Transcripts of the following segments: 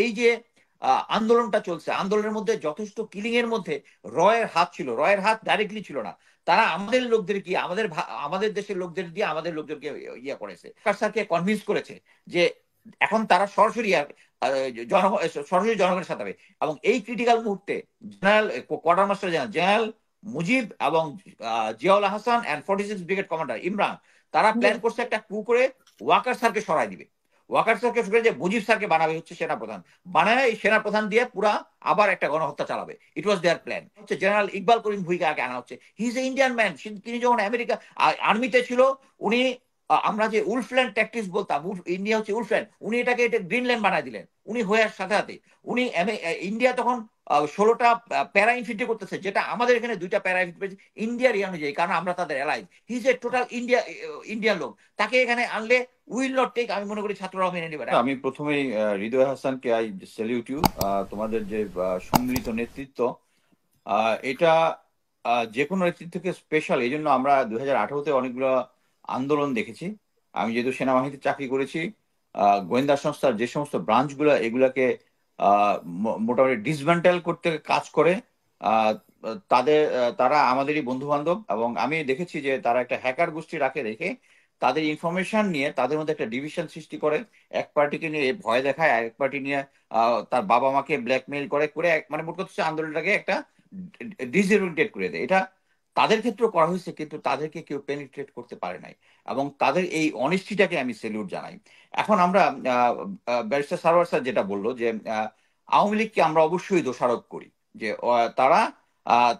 এই যে আন্দোলনটা চলছে, আন্দোলনের মধ্যে যথেষ্ট কিলিং এর মধ্যে রয়ের হাত ছিল। রয়ের হাত ডাইরেক্টলি ছিল না, তারা আমাদের লোকদের কি আমাদের দেশের লোকদের দিয়ে আমাদের লোকজনকে ইয়ে করেছে, স্যারকে কনভিন্স করেছে যে এখন তারা সরাসরি সরাসরি জনগণের সাথে হবে। এবং এই ক্রিটিক্যাল মুহূর্তে general quartermaster general Mujib এবং Ziaul Hasan and 46 brigade commander Imran, তারা প্ল্যান করছে একটা কু করে ওয়াকার স্যারকে সরাই দিবে। ওয়াকার স্যারকে যে মুজিব স্যারকে বানাবে হচ্ছে সেনাপ্রধান, বানায় এই সেনাপ্রধান দিয়ে পুরা আবার একটা গণহত্যা চালাবে। ইট ওয়াজ দেয়ার প্ল্যান। হচ্ছে জেনারেল ইকবাল করিম ভুইকে আগে আনা হচ্ছে। He is a Indian man. তিনি যখন আমেরিকা আর্মিতে ছিল, উনি আমরা যে উলফল্যান্ড ট্যাকটিক্স বলতাম, ইন্ডিয়া হচ্ছে উলফল্যান্ড, উনি এটাকে গ্রিনল্যান্ড বানায় দিলেন উনি হওয়ার সাথে সাথে। উনি ইন্ডিয়া তখন 16টা প্যারা ইনফিল্ট্রি করতেছে, যেটা আমাদের এখানে 2টা প্যারা ইনফিল্ট্রি ইন্ডিয়ার অনুযায়ী, কারণ আমরা তাদের allies. He is a total Indian লোক। তাকে এখানে আনলে উইল নট টেক, আমি মনে করি ছাত্ররাও মেনে নেবে। আমি প্রথমেই হৃদয় হাসানকে আই স্যালিউট ইউ। তোমাদের যে সম্মিলিত নেতৃত্ব, এটা যে কোনো নেতৃত্ব থেকে স্পেশাল। এই জন্য আমরা 2018-তে অনেকগুলো আন্দোলন দেখেছি। আমি যেহেতু সেনাবাহিনীতে চাকরি করেছি, গোয়েন্দা সংস্থার যে সমস্ত ব্রাঞ্চগুলো এগুলাকে মোটামুটি ডিসমেন্টাল করতে কাজ করে, তারা আমাদেরই বন্ধু বান্ধব। এবং আমি দেখেছি যে তারা একটা হ্যাকার গোষ্ঠী রেখে তাদের ইনফরমেশন নিয়ে তাদের মধ্যে একটা ডিভিশন সৃষ্টি করে, এক পার্টিকে নিয়ে ভয় দেখায়, এক পার্টি নিয়ে তার বাবা মাকে ব্ল্যাকমেইল করে করে মানে মোট কথা হচ্ছে আন্দোলনটাকে একটা ডিসওরিয়েন্টেড করে দেয়। এটা তাদের ক্ষেত্রেও করা হয়েছে, কিন্তু তাদেরকে কেউ পেনিট্রেট করতে পারে নাই। এবং তাদের এই অনেস্টিটাকে আমি সেলিউট জানাই। এখন আমরা ব্যারিস্টার সারওয়ার স্যার যেটা বললো যে আওয়ামী লীগকে আমরা অবশ্যই দোষারোপ করি যে তারা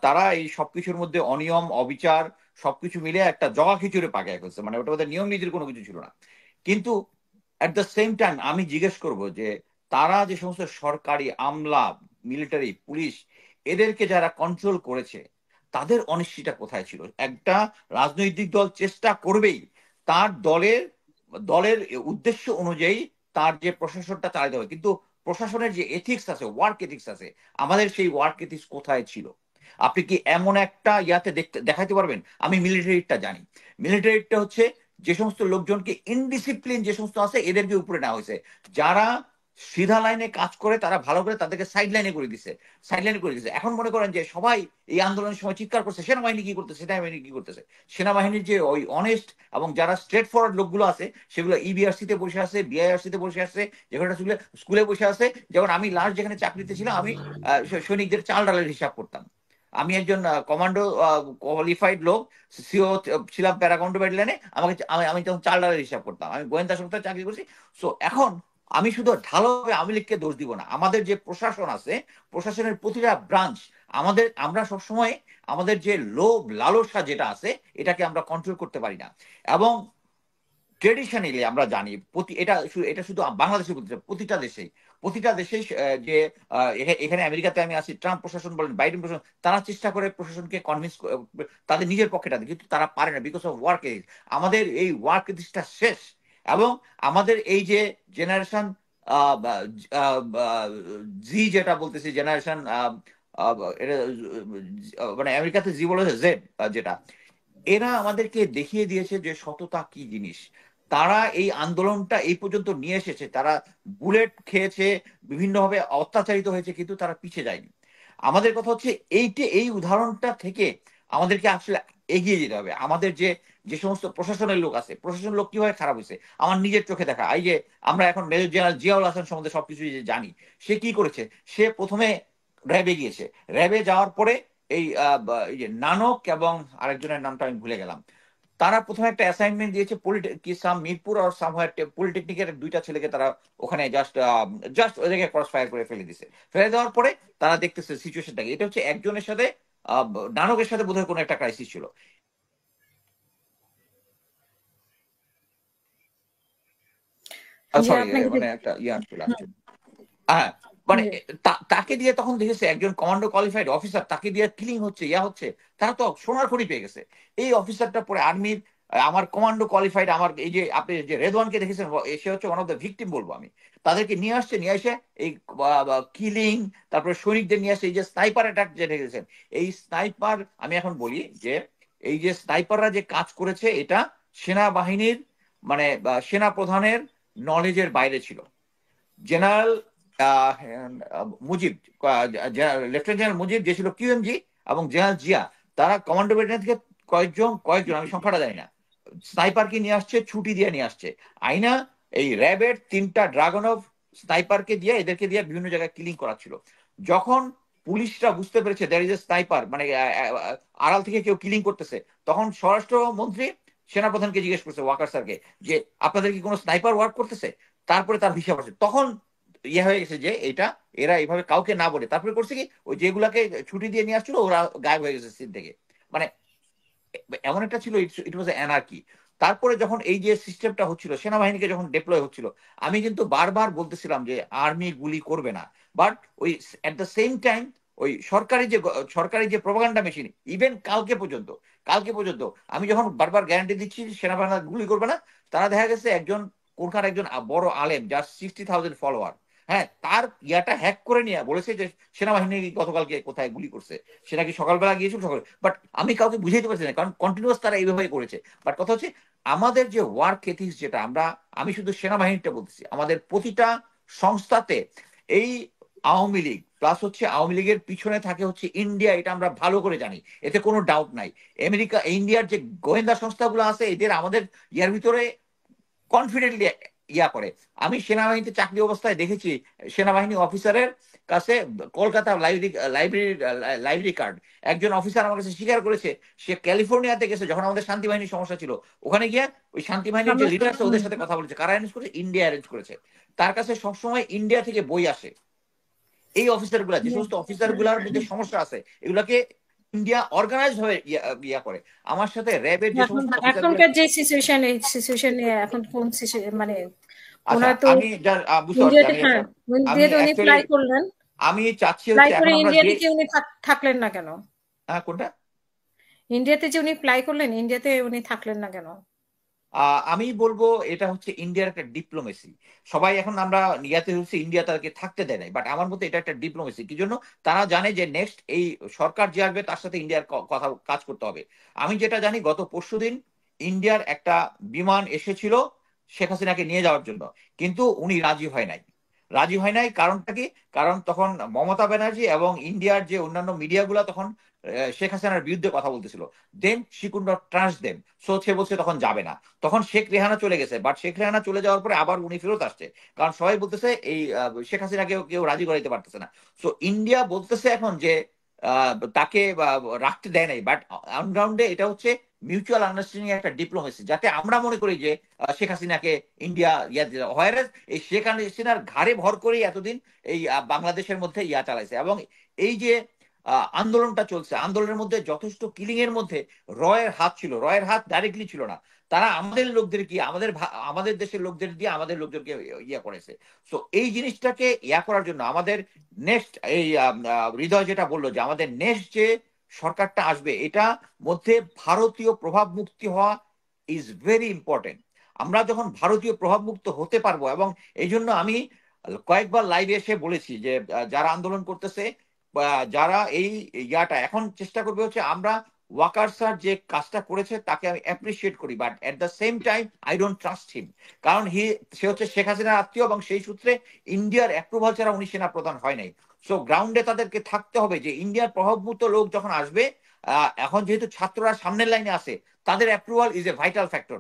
তারা এই সবকিছুর মধ্যে অনিয়ম অবিচার সবকিছু মিলে একটা জগা খিচুড়ে পাকায় ফেলছে, মানে ওটা ওদের নিয়ম নীতির কোনো কিছু ছিল না। কিন্তু অ্যাট দ্য সেম টাইম আমি জিজ্ঞেস করব যে তারা যে সমস্ত সরকারি আমলা, মিলিটারি, পুলিশ, এদেরকে যারা কন্ট্রোল করেছে, তাদের অনিশ্চিতটা কোথায় ছিল? একটা রাজনৈতিক দল চেষ্টা করবেই তার দলের দলের উদ্দেশ্য অনুযায়ী তার যে প্রশাসনটা চালাতে হবে, কিন্তু প্রশাসনের যে এথিক্স আছে, ওয়ার্ক এথিক্স আছে, আমাদের সেই ওয়ার্ক এথিক্স কোথায় ছিল? আপনি কি এমন একটা ইয়াতে দেখাতে পারবেন? আমি মিলিটারিটা জানি। মিলিটারিটা হচ্ছে যে সমস্ত লোকজনকে ইনডিসিপ্লিন যে সমস্ত আছে এদেরকে উপরে নেওয়া হয়েছে, যারা সিধা লাইনে কাজ করে তারা ভালো করে তাদেরকে সাইড লাইনে করে দিছে, সাইড লাইনে করে দিছে। এখন মনে করেন যে সবাই এই আন্দোলনের সময় চিৎকার করছে সেনাবাহিনী কি করতেছে, সেনাবাহিনী কি করতেছে। সেনাবাহিনীর যে ওই অনেস্ট এবং যারা স্ট্রেট ফরওয়ার্ড লোকগুলো আছে, সেগুলো ইবিআরসি তে বসে আছে, বিআইআরসি তে বসে আছে, যেখানে স্কুলে বসে আছে। যেমন আমি লাস্ট যেখানে চাকরিতে ছিলাম, আমি সৈনিকদের চাল ডালের হিসাব করতাম। আমি একজন কমান্ডো কোয়ালিফাইড লোক, সিও ছিলাম প্যারাকমান্ডো ব্যাটালিয়নে। আমি তখন চাল ডালের হিসাব করতাম। আমি গোয়েন্দা সংস্থায় চাকরি করছি। সো এখন আমি শুধু ঢালাওভাবে আওয়ামী লীগকে দোষ দিব না। আমাদের যে প্রশাসন আছে, প্রশাসনের প্রতিটা ব্রাঞ্চ, আমরা সবসময় আমাদের যে লোভ লালসা যেটা আছে, এটাকে আমরা কন্ট্রোল করতে পারি না। এবং ট্রেডিশনালি আমরা জানি এটা শুধু বাংলাদেশের প্রতিটা দেশেই যে এখানে আমেরিকাতে আমি আছি, ট্রাম্প প্রশাসন বলেন, বাইডেন প্রশাসন, তারা চেষ্টা করে প্রশাসনকে কনভিন্স তাদের নিজের পক্ষেটা, কিন্তু তারা পারে না বিকজ অফ ওয়ার্ক এথিক্স। আমাদের এই ওয়ার্ক এথিক্সটা শেষ। এবং আমাদের এই যে জেনারেশন জি, যেটা বলতেছি জেনারেশন, মানে আমেরিকাতে জি বলে জেড, যেটা এরা আমাদেরকে দেখিয়ে দিয়েছে যে সততা কি জিনিস। তারা এই আন্দোলনটা এই পর্যন্ত নিয়ে এসেছে, তারা বুলেট খেয়েছে, বিভিন্নভাবে অত্যাচারিত হয়েছে, কিন্তু তারা পিছিয়ে যায়নি। আমাদের কথা হচ্ছে এই উদাহরণটা থেকে আমাদেরকে আসলে এগিয়ে যেতে হবে। আমাদের যে যে সমস্ত প্রশাসনের লোক আছে, প্রশাসনের লোক কিভাবে খারাপ হয়েছে আমার নিজের চোখে দেখা। এই যে আমরা এখন মেজর জেনারেল জিয়াউল হাসান সম্বন্ধে সবকিছু যে জানি, সে কি করেছে? সে প্রথমে র্যাবে গিয়েছে, র্যাবে যাওয়ার পরে এই যে নানক এবং আরেকজনের নামটা আমি ভুলে গেলাম, তারা প্রথমে একটা অ্যাসাইনমেন্ট দিয়েছে মিরপুর আর সামহার পলিটেকনিকের 2টা ছেলেকে তারা ওখানে জাস্ট ওদেরকে ক্রস ফায়ার করে ফেলে দিছে। ফেলে দেওয়ার পরে তারা দেখতেছে সিচুয়েশনটাকে। এটা হচ্ছে একজনের সাথে নানকের সাথে বোধহয় কোনো একটা ক্রাইসিস ছিল। সরি, মানে একটা ছিল। হ্যাঁ, মানে তাকে দিয়ে তখন দেখেছে একজন কমান্ডো কোয়ালিফাইড অফিসার, তাকে দিয়ে কিলিং হচ্ছে, হচ্ছে। তারা তো সোনার খড়ি পেয়ে গেছে। এই অফিসারটা পরে আর্মির আমার কমান্ডো কোয়ালিফাইড, আমার এই যে আপনি যে রেদওয়ানকে দেখেছেন, সে হচ্ছে ওয়ান অফ দ্য ভিকটিম বলবো আমি। তাদেরকে নিয়ে এসে এই কিলিং, তারপরে সৈনিকদের নিয়ে আসে, এই যে স্নাইপার অ্যাটাক যে দেখেছেন, এই স্নাইপার, আমি এখন বলি যে এই যে স্নাইপাররা যে কাজ করেছে, এটা সেনাবাহিনীর মানে সেনা প্রধানের নলেজের বাইরে ছিল। জেনারেল আহ, মুজিব, লেফটেন্যান্ট জেনারেল মুজিব যে ছিল কিউএমজি, এবং জেনারেল জিয়া, তারা কমান্ডো ব্যাটালিয়ন থেকে কয়েকজন আমি সংখ্যাটা জানি না, স্নাইপারকে নিয়ে আসছে, ছুটি দিয়ে নিয়ে আসছে। আইনা এই র্যাবের 3টা ড্রাগনভ স্নাইপারকে দিয়ে, এদেরকে দিয়ে বিভিন্ন জায়গায় কিলিং করাচ্ছিল। যখন পুলিশরা বুঝতে পেরেছে দ্যার ইজ এ স্নাইপার, মানে আড়াল থেকে কেউ কিলিং করতেছে, তখন স্বরাষ্ট্রমন্ত্রী সেনাপ্রধানকে জিজ্ঞেস করছে, ওয়াকার স্যারকে, যে আপনাদের কি কোনো স্নাইপার ওয়ার্ক করতেছে? তারপরে তার হিসাব আছে। তখন হয়ে গেছে যে এটা এরা এইভাবে কাউকে না বলে তারপরে করছে কি, ওই যেগুলাকে ছুটি দিয়ে নিয়ে আসছিল ওরা গায়েব হয়ে গেছে সিন থেকে। মানে এমন একটা ছিল, ইট ওয়াজ অ্যানার্কি। তারপরে যখন এই যে সিস্টেমটা হচ্ছিল, সেনাবাহিনীকে যখন ডিপ্লয় হচ্ছিল, আমি কিন্তু বারবার বলতেছিলাম যে আর্মি গুলি করবে না। বাট ওই এট দ্য সেম টাইম ওই সরকারি যে প্রপাগান্ডা মেশিন, ইভেন কালকে পর্যন্ত আমি যখন বারবার গ্যারান্টি দিচ্ছি সেনাবাহিনী গুলি করবে না, তারা দেখা গেছে কোনখান একজন বড় আলেম যার 60,000 ফলোয়ার, হ্যাঁ, তার ইয়াটা হ্যাক করে নিয়ে বলেছে যে সেনাবাহিনী গতকালকে কোথায় গুলি করছে। সে নাকি সকালবেলা গিয়েছিল সকালে, বাট আমি কাউকে বুঝাইতে পারছি না, কারণ কন্টিনিউয়াস তারা এইভাবে করেছে। বাট কথা হচ্ছে আমাদের যে ওয়ার্ক এথিক্স, যেটা আমি শুধু সেনাবাহিনীটা বলতেছি, আমাদের প্রতিটা সংস্থাতে এই আওয়ামী লীগ প্লাস হচ্ছে আওয়ামী লীগের পিছনে থাকে হচ্ছে ইন্ডিয়া, এটা আমরা ভালো করে জানি, এতে কোনো ডাউট নাই। ইন্ডিয়ার যে গোয়েন্দা সংস্থাগুলো আছে, এদের আমাদের ইয়ার ভিতরে কনফিডেন্টলি করে। আমি সেনাবাহিনীতে চাকরি অবস্থায় দেখেছি সেনাবাহিনী অফিসারের কাছে কলকাতা লাইব্রেরি কার্ড, একজন অফিসার আমার কাছে স্বীকার করেছে সে ক্যালিফোর্নিয়াতে গেছে যখন আমাদের শান্তি বাহিনীর সমস্যা ছিল, ওখানে গিয়ে ওই শান্তি বাহিনীর যে লিডার আছে ওদের সাথে কথা বলেছে। কারা অ্যারেঞ্জ করেছে? ইন্ডিয়া অ্যারেঞ্জ করেছে। তার কাছে সবসময় ইন্ডিয়া থেকে বই আসে। এই অফিসার গুলা, যে সমস্ত অফিসার গুলার মধ্যে সমস্যা আছে, এগুলাকে ইন্ডিয়া অর্গানাইজ ভাবে করে। আমার সাথে র্যাবের যে সমস্ত অফিসার গুলা, এখনকার যে সিচুয়েশন, এই সিচুয়েশন নিয়ে এখন কোন মানে আচ্ছা ওনার তো আমি বুঝতে পারছি। ইন্ডিয়াতে, হ্যাঁ, আমি ইন্ডিয়াতে উনি অ্যাকচুয়ালি ফ্লাই করলেন, আমি চাচ্ছি ফ্লাই হচ্ছে করে এখন আমরা ইন্ডিয়া যে থেকে উনি থাকলেন না কেন? কোনটা, ইন্ডিয়াতে যে উনি ফ্লাই করলেন, ইন্ডিয়াতে উনি থাকলেন না কেন? আমি বলবো এটা হচ্ছে ইন্ডিয়ার একটা ডিপ্লোমেসি। সবাই এখন আমরা ইয়াতে হচ্ছে ইন্ডিয়া তাদেরকে থাকতে দেয় নাই, বাট আমার মতে এটা একটা ডিপ্লোমেসি। কি জন্য? তারা জানে যে নেক্সট এই সরকার যে আসবে তার সাথে ইন্ডিয়ার কথা কাজ করতে হবে। আমি যেটা জানি, গত পরশুদিন ইন্ডিয়ার একটা বিমান এসেছিল শেখ হাসিনাকে নিয়ে যাওয়ার জন্য, কিন্তু উনি রাজি হয় নাই। কারণটা কি? কারণ তখন মমতা ব্যানার্জি এবং ইন্ডিয়ার যে অন্যান্য মিডিয়াগুলো তখন শেখ হাসিনার বিরুদ্ধে কথা বলতেছিল। Then she could not trust them, so সে বলছে তখন যাবে না। তখন শেখ রেহানা চলে গেছে, বাট শেখ রেহানা চলে যাওয়ার পরে আবার উনি ফেরত আসছে, কারণ সবাই বলতেছে এই শেখ হাসিনাকে কেউ রাজি করাইতে পারতেছে না। সো ইন্ডিয়া বলতেছে এখন যে তাকে রাখতে দেয় নাই, বাট অনগ্রাউন্ডে এটা হচ্ছে মিউচুয়াল আন্ডারস্ট্যান্ডিং একটা ডিপ্লোমেসি, যাতে আমরা মনে করি যে শেখ হাসিনাকে ইন্ডিয়া হোয়ারাস এই শেখ হাসিনার ঘাড়ে ভর করেই এতদিন এই বাংলাদেশের মধ্যে চালাইছে। এবং এই যে আন্দোলনটা চলছে, আন্দোলনের মধ্যে যথেষ্ট কিলিং এর মধ্যে রয়ের হাত ছিল, রয়ের হাত ডাইরেক্টলি ছিল না। তারা আমাদের লোকদের কি আমাদের দেশের লোকদের দিয়ে আমাদের লোকদেরকে করেছে। তো এই জিনিসটাকে করার জন্য আমাদের নেক্সট এই হৃদয় যেটা বললো যে আমাদের নেক্সট যে সরকারটা আসবে, এটা মধ্যে ভারতীয় প্রভাব মুক্তি হওয়া ইজ ভেরি ইম্পর্টেন্ট। আমরা যখন ভারতীয় প্রভাব মুক্ত হতে পারবো, এবং এই জন্য আমি কয়েকবার লাইভে এসে বলেছি যে যারা আন্দোলন করতেছে, যারা এই এখন চেষ্টা করবে হচ্ছে, আমরা ওয়াকার স্যার যে কাজটা করেছে তাকে আমি অ্যাপ্রিসিয়েট করি, but at the same time I don't trust him. কারণ সে হচ্ছে শেখ হাসিনার আত্মীয়, এবং সেই সূত্রে ইন্ডিয়ার অ্যাপ্রুভাল ছাড়া উনি সেনা প্রধান হয় নাই। সো গ্রাউন্ডে তাদেরকে থাকতে হবে যে ইন্ডিয়ার প্রভাবমুক্ত লোক যখন আসবে, এখন যেহেতু ছাত্ররা সামনের লাইনে আছে, তাদের approval is a vital factor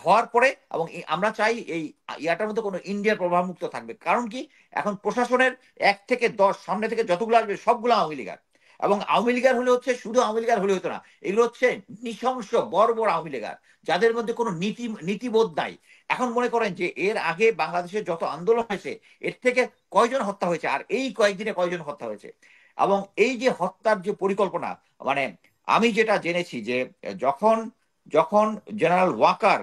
হওয়ার পরে। এবং আমরা চাই এই ইয়াটার মধ্যে কোনো ইন্ডিয়ার প্রভাবমুক্ত থাকবে। কারণ কি, এখন প্রশাসনের 1 থেকে 10 সামনে থেকে যতগুলো আসবে সবগুলো আওয়ামী লীগার। এবং আওয়ামী লীগার হলে হচ্ছে শুধু আওয়ামী লীগার হলে হতো না, এগুলো হচ্ছে নৃশংস বর্বর আওয়ামী লীগার, যাদের মধ্যে কোনো নীতিবোধ নাই। এখন মনে করেন যে এর আগে বাংলাদেশে যত আন্দোলন হয়েছে, এর থেকে কয়জন হত্যা হয়েছে, আর এই কয়েকদিনে কয়জন হত্যা হয়েছে। এবং এই যে হত্যার যে পরিকল্পনা, মানে আমি যেটা জেনেছি যে যখন যখন জেনারেল ওয়াকার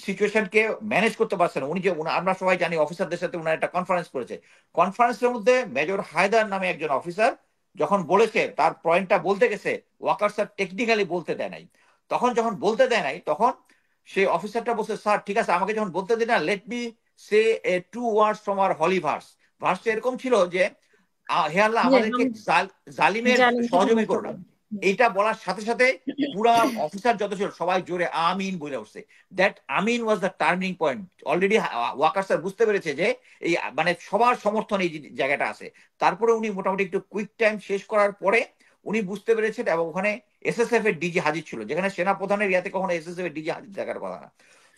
সিচুয়েশনকে ম্যানেজ করতে পারছেন, উনি যে আমরা সবাই জানি অফিসারদের সাথে উনার একটা কনফারেন্স করেছে, কনফারেন্সের মধ্যে মেজর হায়দার নামে একজন অফিসার যখন বলেছে, তার পয়েন্টটা বলতে গেছে, ওয়াকার স্যার টেকনিক্যালি বলতে দেয় নাই। যখন বলতে দেয় নাই, তখন সেই অফিসারটা বলছে, স্যার ঠিক আছে, আমাকে যখন বলতে দিন না, let me say a 2 words from our holy ভার্সটা এরকম ছিল যে হে আল্লাহ, আমাদেরকে জালিমের জালিমকে ক্ষমা সহযোগী করো করো। না। এইটা বলার সাথে সাথে পুরা অফিসার যত ছিল সবাই জোরে আমিন বলে উঠছে। That Amin was the turning point. Already Waqar sir বুঝতে পেরেছে যে এই মানে সবার সমর্থন এই জায়গাটা আছে। তারপরে উনি মোটামুটি একটু কুইক টাইম শেষ করার পরে উনি বুঝতে পেরেছেন, এবং ওখানে এসএসএফ এর ডিজি হাজির ছিল, যেখানে সেনা প্রধানের ইয়াতে কখনো এসএসএফ এর ডিজি হাজির থাকার কথা না।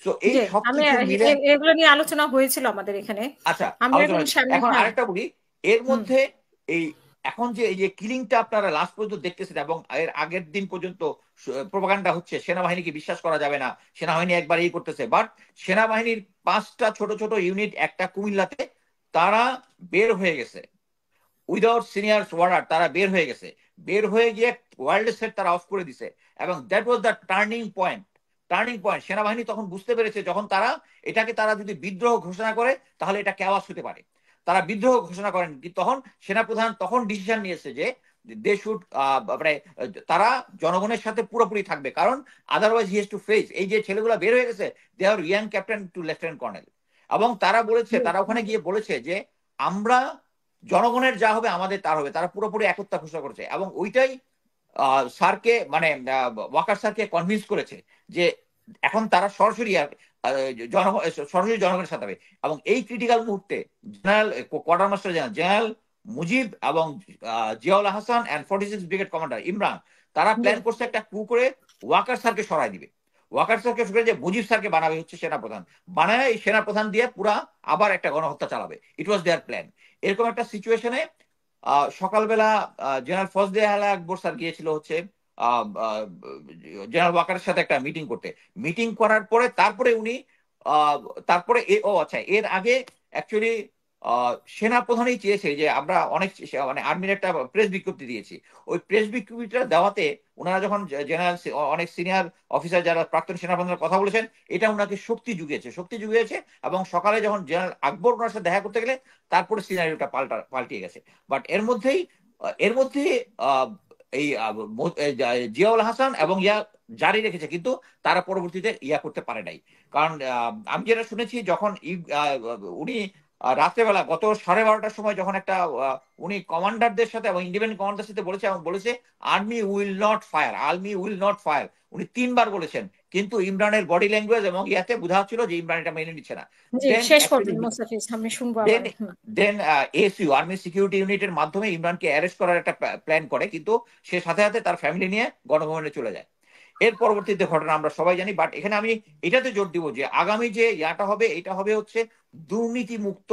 তো এই যে আমি সবকিছু মিলে এগুলো নিয়ে আলোচনা হয়েছিল আমাদের এখানে, আচ্ছা আমরা আলোচনা এবং হয়েছে। সামনে। এখন হ্যাঁ। আরেকটা বলি, এর হুম। মধ্যে এই এখন যে এই যে কিলিংটা আপনারা লাস্ট পর্যন্ত দেখতেছেন, এবং এর আগের দিন পর্যন্ত প্রোপাগান্ডা হচ্ছে সেনাবাহিনীকে বিশ্বাস করা যাবে না, সেনাবাহিনী একবার এই করতেছে, বাট সেনাবাহিনীর 5টা ছোট ছোট ইউনিট একটা কুমিল্লাতে তারা বের হয়ে গেছে উইদাউট সিনিয়র ওয়ার্ডার, তারা বের হয়ে গেছে, বের হয়ে গিয়ে ওয়ার্ল্ড সেট তারা অফ করে দিছে, এবং that was the turning point. Turning point সেনাবাহিনী তখন বুঝতে পেরেছে, যখন তারা এটাকে তারা যদি বিদ্রোহ ঘোষণা করে তাহলে এটা কেওয়াস হতে পারে। তারা বিদ্রোহ ঘোষণা করেন, তখন সেনাপ্রধান তখন ডিসিশন নিয়েছে যে দে শুড মানে তারা জনগণের সাথে পুরোপুরি থাকবে, কারণ otherwise he has to face এই যে ছেলেগুলো বের হয়ে গেছে, they are young captain to lieutenant colonel. এবং তারা বলেছে, তারা ওখানে গিয়ে বলেছে যে আমরা জনগণের যা হবে আমাদের তার হবে, তারা পুরোপুরি একতা ঘোষণা করেছে, এবং ওইটাই স্যারকে মানে ওয়াকার স্যারকে কনভিন্স করেছে যে এখন তারা সরাসরি জনগণ সরাসরি জনগণের সাথে হবে। এবং এই ক্রিটিক্যাল মুহূর্তে general quartermaster general Mujib এবং Ziaul Hasan and 46 brigade commander Imran, তারা প্ল্যান করছে একটা কু করে ওয়াকার স্যারকে সরাই দিবে। ওয়াকার স্যারকে সরে যে মুজিব স্যারকে বানাবে হচ্ছে সেনাপ্রধান, বানায় এই সেনাপ্রধান দিয়ে পুরা আবার একটা গণহত্যা চালাবে। ইট ওয়াজ দেয়ার প্ল্যান। এরকম একটা সিচুয়েশনে সকালবেলা জেনারেল ফজলে আলা আকবর স্যার গিয়েছিল হচ্ছে জেনারেল ওয়াকারের সাথে একটা মিটিং করতে। মিটিং করার পরে তারপরে উনি তারপরে ও আচ্ছা, এর আগে অ্যাকচুয়ালি সেনা প্রধানই চেয়েছে যে আমরা অনেক মানে আর্মির একটা প্রেস বিজ্ঞপ্তি দিয়েছি, ওই প্রেস বিজ্ঞপ্তিটা দেওয়াতে ওনারা যখন জেনারেল অনেক সিনিয়র অফিসার যারা প্রাক্তন সেনাপ্রধানের কথা বলেছেন, এটা ওনাকে শক্তি জুগিয়েছে। এবং সকালে যখন জেনারেল আকবর ওনার সাথে দেখা করতে গেলে তারপরে সিনারিওটা পাল্টিয়ে গেছে। বাট এর মধ্যে এই জিয়াউল হাসান এবং ইয়া জারি রেখেছে, কিন্তু তারা পরবর্তীতে ইয়া করতে পারে নাই। কারণ আমি যেটা শুনেছি, যখন উনি রাত্রেবেলা গত 12:30টার সময় যখন একটা উনি কমান্ডারদের সাথে এবং ইন্ডিপেন্ডেন্ট কমান্ডারদের সাথে বলেছে, এবং বলেছে army will not fire, army will not fire, উনি 3বার বলেছেন। কিন্তু ইমরানের বডি ল্যাঙ্গুয়েজ এবং ইয়াতে বোঝা হচ্ছিল যে ইমরান এটা মেনে নিচ্ছে না। শেষ করবেন মোস্তাফিজ, আমি শুনবো দেন আবার। দেন এসইউ আর্মি সিকিউরিটি ইউনিটের মাধ্যমে ইমরানকে অ্যারেস্ট করার একটা প্ল্যান করে, কিন্তু সে সাথে সাথে তার ফ্যামিলি নিয়ে গণভবনে চলে যায়। এর পরবর্তীতে ঘটনা আমরা সবাই জানি। বাট এখানে আমি এটাতে জোর দিব যে আগামী যে ইয়াটা হবে, এটা হবে হচ্ছে দুর্নীতি মুক্ত,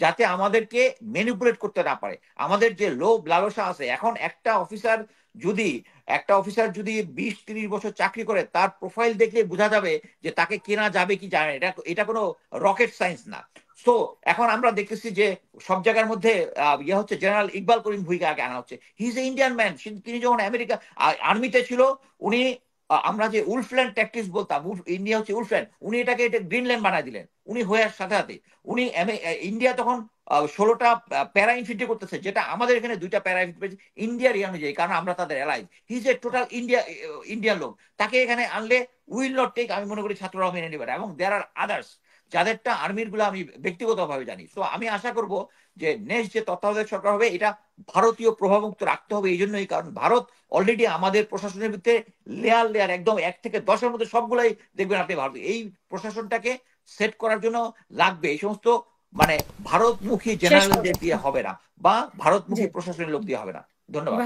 যাতে আমাদেরকে ম্যানিপুলেট করতে না পারে। আমাদের যে লোভ লালসা আছে, এখন একটা অফিসার যদি 20-30 বছর চাকরি করে, তার প্রোফাইল দেখলে বোঝা যাবে যে তাকে কেনা যাবে কি জানে, এটা কোনো রকেট সায়েন্স না। তো এখন আমরা দেখতেছি যে সব জায়গার মধ্যে ইয়ে হচ্ছে, জেনারেল ইকবাল করিম ভুঁইয়াকে আগে আনা হচ্ছে। He is a Indian man. তিনি যখন আমেরিকা আর্মিতে ছিল, উনি আমরা যে উলফল্যান্ড ট্যাকটিক্স বলতাম, ইন্ডিয়া হচ্ছে উলফল্যান্ড, উনি এটা গ্রিনল্যান্ড বানায় দিলেন উনি হয়ে সাথে সাথে। উনি ইন্ডিয়া তখন 16টা প্যারা ইনফিল্ট্রি করতেছে, যেটা আমাদের এখানে 2টা প্যারা ইনফিল্ট্রি ইন্ডিয়ার ইয়ে অনুযায়ী, কারণ আমরা তাদের allies. He is a total Indian লোক। তাকে এখানে আনলে উইল নট টেক, আমি মনে করি ছাত্ররাও মেনে নেবে। এবং দেয়ার আর আদার্স যাদেরটা আর্মির গুলো আমি ব্যক্তিগতভাবে জানি। তো আমি আশা করব যে নেক্সট যে তত্ত্বাবধায়ক সরকার হবে, এটা ভারতীয় প্রভাবমুক্ত রাখতে হবে। এই জন্যই, কারণ ভারত অলরেডি আমাদের প্রশাসনের ভিতরে লেয়ার লেয়ার একদম 1 থেকে 10-এর মধ্যে সবগুলাই দেখবেন আপনি ভারত। এই প্রশাসনটাকে সেট করার জন্য লাগবে এই সমস্ত মানে ভারতমুখী জেনারেল দিয়ে হবে না, বা ভারতমুখী প্রশাসনের লোক দিয়ে হবে না। ধন্যবাদ।